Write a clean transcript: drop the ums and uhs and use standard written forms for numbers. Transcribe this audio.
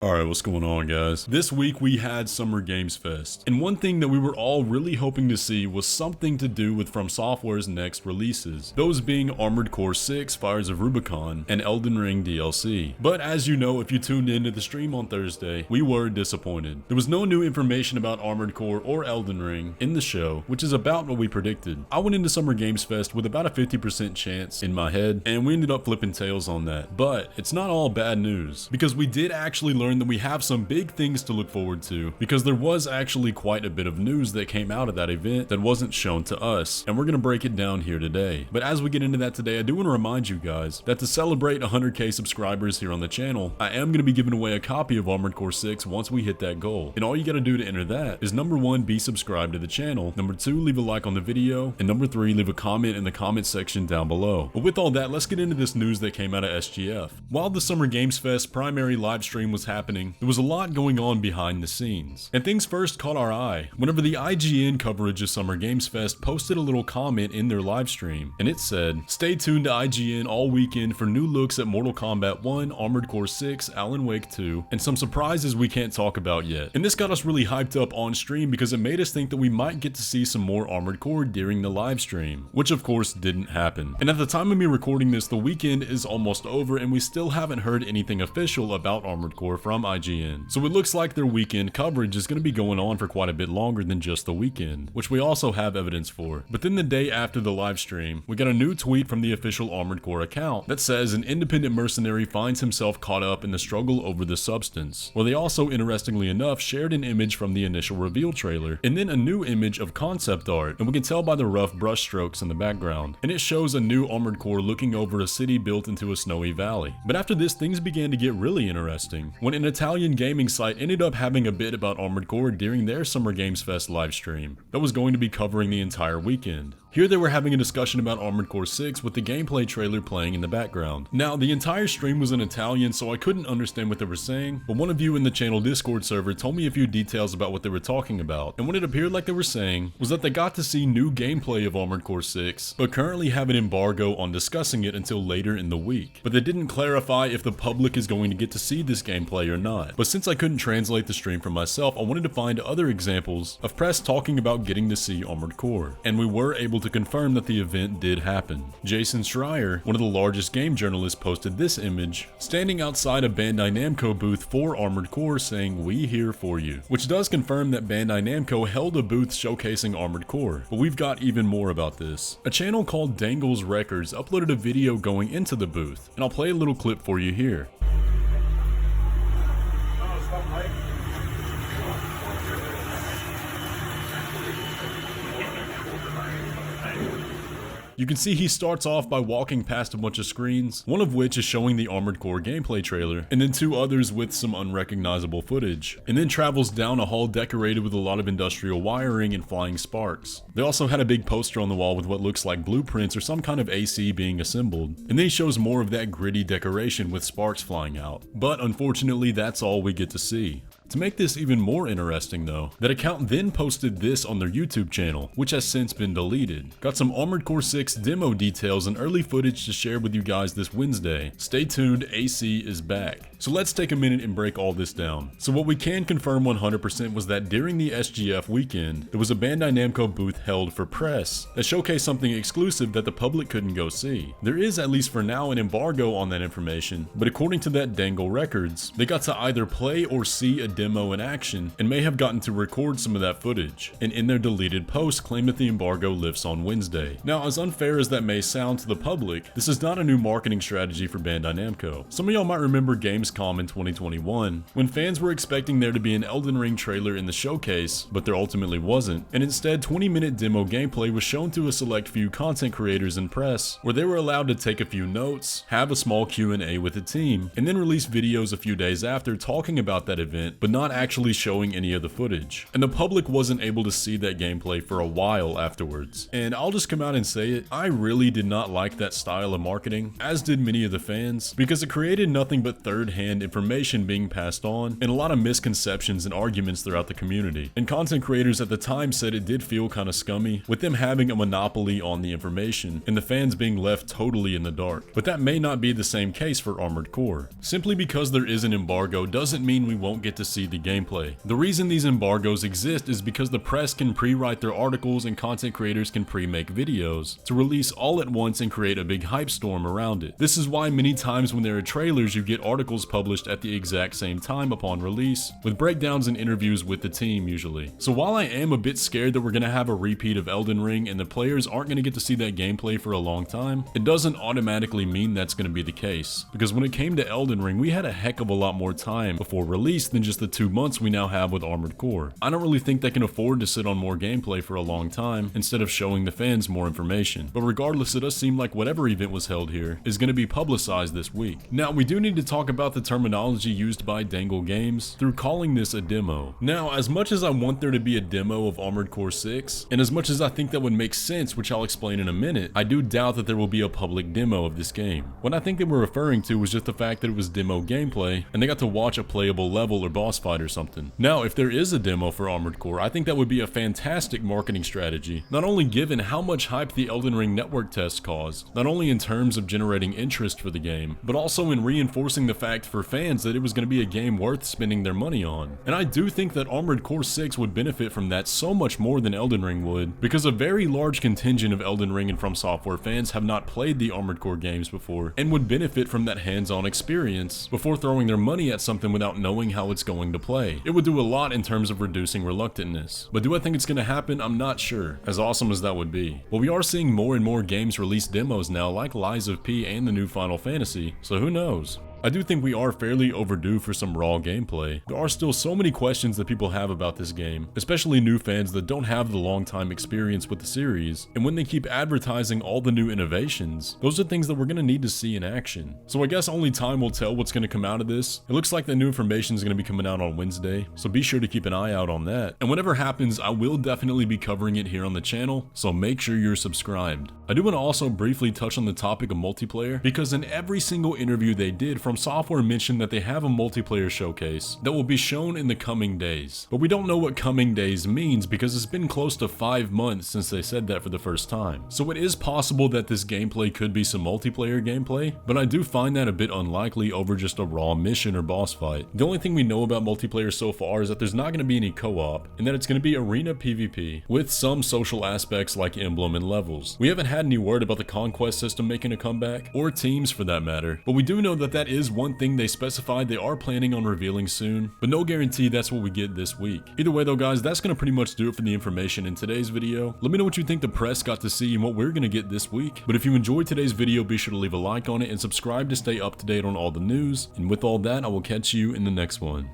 Alright, what's going on, guys? This week we had Summer Games Fest, and one thing that we were all really hoping to see was something to do with FromSoftware's next releases, those being Armored Core 6, Fires of Rubicon, and Elden Ring DLC. But as you know, if you tuned into the stream on Thursday, we were disappointed. There was no new information about Armored Core or Elden Ring in the show, which is about what we predicted. I went into Summer Games Fest with about a 50% chance in my head, and we ended up flipping tails on that. But it's not all bad news, because we did actually learn that we have some big things to look forward to, because there was actually quite a bit of news that came out of that event that wasn't shown to us, and we're going to break it down here today. But as we get into that today, I do want to remind you guys that to celebrate 100k subscribers here on the channel, I am going to be giving away a copy of Armored Core 6 once we hit that goal. And all you got to do to enter that is number 1, be subscribed to the channel, number 2, leave a like on the video, and number 3, leave a comment in the comment section down below. But with all that, let's get into this news that came out of SGF. While the Summer Games Fest primary live stream was happening, there was a lot going on behind the scenes. And things first caught our eye whenever the IGN coverage of Summer Games Fest posted a little comment in their live stream, and it said, "Stay tuned to IGN all weekend for new looks at Mortal Kombat 1, Armored Core 6, Alan Wake 2, and some surprises we can't talk about yet." And this got us really hyped up on stream because it made us think that we might get to see some more Armored Core during the live stream, which of course didn't happen. And at the time of me recording this, the weekend is almost over and we still haven't heard anything official about Armored Core from IGN. So it looks like their weekend coverage is going to be going on for quite a bit longer than just the weekend, which we also have evidence for. But then the day after the live stream, we got a new tweet from the official Armored Core account that says an independent mercenary finds himself caught up in the struggle over the substance. Well, they also, interestingly enough, shared an image from the initial reveal trailer, and then a new image of concept art, and we can tell by the rough brush strokes in the background. And it shows a new Armored Core looking over a city built into a snowy valley. But after this, things began to get really interesting, when an Italian gaming site ended up having a bit about Armored Core during their Summer Games Fest live stream that was going to be covering the entire weekend. Here they were having a discussion about Armored Core 6 with the gameplay trailer playing in the background. Now, the entire stream was in Italian, so I couldn't understand what they were saying, but one of you in the channel Discord server told me a few details about what they were talking about, and what it appeared like they were saying was that they got to see new gameplay of Armored Core 6, but currently have an embargo on discussing it until later in the week. But they didn't clarify if the public is going to get to see this gameplay or not. But since I couldn't translate the stream for myself, I wanted to find other examples of press talking about getting to see Armored Core, and we were able to confirm that the event did happen. Jason Schreier, one of the largest game journalists, posted this image standing outside a Bandai Namco booth for Armored Core saying, "We here for you," which does confirm that Bandai Namco held a booth showcasing Armored Core. But we've got even more about this. A channel called Dangles Records uploaded a video going into the booth, and I'll play a little clip for you here. You can see he starts off by walking past a bunch of screens, one of which is showing the Armored Core gameplay trailer, and then 2 others with some unrecognizable footage, and then travels down a hall decorated with a lot of industrial wiring and flying sparks. They also had a big poster on the wall with what looks like blueprints or some kind of AC being assembled, and then he shows more of that gritty decoration with sparks flying out. But unfortunately, that's all we get to see. To make this even more interesting though, that account then posted this on their YouTube channel, which has since been deleted. Got some Armored Core 6 demo details and early footage to share with you guys this Wednesday. Stay tuned, AC is back. So let's take a minute and break all this down. So what we can confirm 100% was that during the SGF weekend, there was a Bandai Namco booth held for press that showcased something exclusive that the public couldn't go see. There is, at least for now, an embargo on that information, but according to that Dangle Records, they got to either play or see a demo in action and may have gotten to record some of that footage, and in their deleted post claim that the embargo lifts on Wednesday. Now, as unfair as that may sound to the public, this is not a new marketing strategy for Bandai Namco. Some of y'all might remember Gamescom in 2021, when fans were expecting there to be an Elden Ring trailer in the showcase, but there ultimately wasn't, and instead 20-minute demo gameplay was shown to a select few content creators and press, where they were allowed to take a few notes, have a small Q&A with the team, and then release videos a few days after talking about that event, but not actually showing any of the footage. And the public wasn't able to see that gameplay for a while afterwards. And I'll just come out and say it, I really did not like that style of marketing, as did many of the fans, because it created nothing but third-hand hand information being passed on, and a lot of misconceptions and arguments throughout the community. And content creators at the time said it did feel kind of scummy, with them having a monopoly on the information, and the fans being left totally in the dark. But that may not be the same case for Armored Core. Simply because there is an embargo doesn't mean we won't get to see the gameplay. The reason these embargoes exist is because the press can pre-write their articles and content creators can pre-make videos to release all at once and create a big hype storm around it. This is why many times when there are trailers, you get articles published at the exact same time upon release, with breakdowns and interviews with the team usually. So while I am a bit scared that we're going to have a repeat of Elden Ring and the players aren't going to get to see that gameplay for a long time, it doesn't automatically mean that's going to be the case. Because when it came to Elden Ring, we had a heck of a lot more time before release than just the 2 months we now have with Armored Core. I don't really think they can afford to sit on more gameplay for a long time instead of showing the fans more information. But regardless, it does seem like whatever event was held here is going to be publicized this week. Now, we do need to talk about the terminology used by Dangle Games through calling this a demo. Now, as much as I want there to be a demo of Armored Core 6, and as much as I think that would make sense, which I'll explain in a minute, I do doubt that there will be a public demo of this game. What I think they were referring to was just the fact that it was demo gameplay, and they got to watch a playable level or boss fight or something. Now, if there is a demo for Armored Core, I think that would be a fantastic marketing strategy, not only given how much hype the Elden Ring network test caused, not only in terms of generating interest for the game, but also in reinforcing the fact for fans that it was going to be a game worth spending their money on. And I do think that Armored Core 6 would benefit from that so much more than Elden Ring would, because a very large contingent of Elden Ring and FromSoftware fans have not played the Armored Core games before, and would benefit from that hands-on experience before throwing their money at something without knowing how it's going to play. It would do a lot in terms of reducing reluctantness. But do I think it's going to happen? I'm not sure, as awesome as that would be. But we are seeing more and more games release demos now, like Lies of P and the new Final Fantasy, so who knows? I do think we are fairly overdue for some raw gameplay. There are still so many questions that people have about this game, especially new fans that don't have the long time experience with the series, and when they keep advertising all the new innovations, those are things that we're going to need to see in action. So I guess only time will tell what's going to come out of this. It looks like the new information is going to be coming out on Wednesday, so be sure to keep an eye out on that. And whatever happens, I will definitely be covering it here on the channel, so make sure you're subscribed. I do want to also briefly touch on the topic of multiplayer, because in every single interview they did, FromSoftware mentioned that they have a multiplayer showcase that will be shown in the coming days. But we don't know what coming days means because it's been close to 5 months since they said that for the first time. So it is possible that this gameplay could be some multiplayer gameplay, but I do find that a bit unlikely over just a raw mission or boss fight. The only thing we know about multiplayer so far is that there's not going to be any co-op, and that it's going to be arena PvP, with some social aspects like emblem and levels. We haven't had any word about the conquest system making a comeback, or teams for that matter, but we do know that that is one thing they specified they are planning on revealing soon, but no guarantee that's what we get this week. Either way though guys, that's going to pretty much do it for the information in today's video. Let me know what you think the press got to see and what we're going to get this week. But if you enjoyed today's video, be sure to leave a like on it and subscribe to stay up to date on all the news. And with all that, I will catch you in the next one.